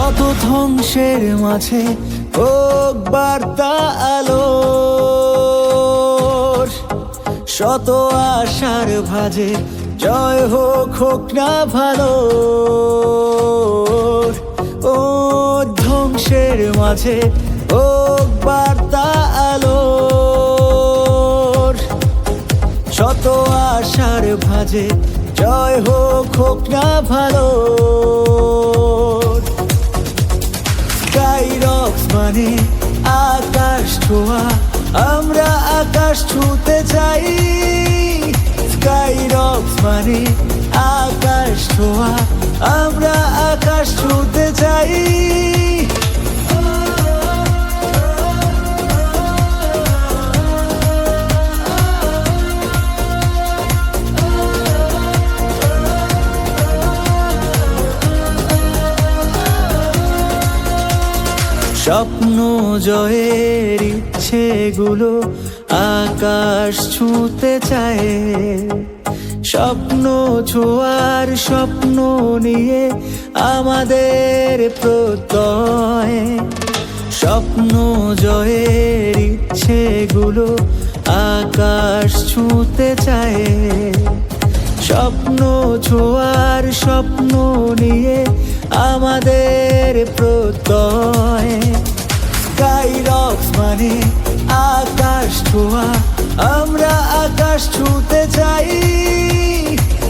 শত ধ্বংসের মাঝে হোক বার্তা আলোর, শত আশার ভাজে জয় হোক, হোক না ভালো। ও ধ্বংসের মাঝে হোক বার্তা আলোর, শত আশার ভাজে জয় হোক, হোক না ভালো। স্কাইরক্স মানে আকাশ ছোঁয়া, আমরা আকাশ ছুঁতে চাই। স্কাইরক্স মানে আকাশ ছোঁয়া, আমরা আকাশ ছুঁতে চাই। স্বপ্ন জয়ের ইচ্ছেগুলো আকাশ ছুঁতে চায়। স্বপ্ন ছোঁয়ার স্বপ্ন নিয়ে আমাদের প্রত্যয়। স্বপ্ন জয়ের ইচ্ছেগুলো আকাশ ছুঁতে চায়। স্বপ্ন ছোঁয়ার স্বপ্ন নিয়ে আমাদের প্রত্যয়। স্কাইরক্স মানে আকাশ ছোঁয়া, আমরা আকাশ ছুঁতে চাই।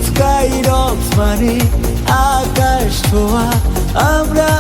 স্কাইরক্স মানে আকাশ ছোঁয়া, আমরা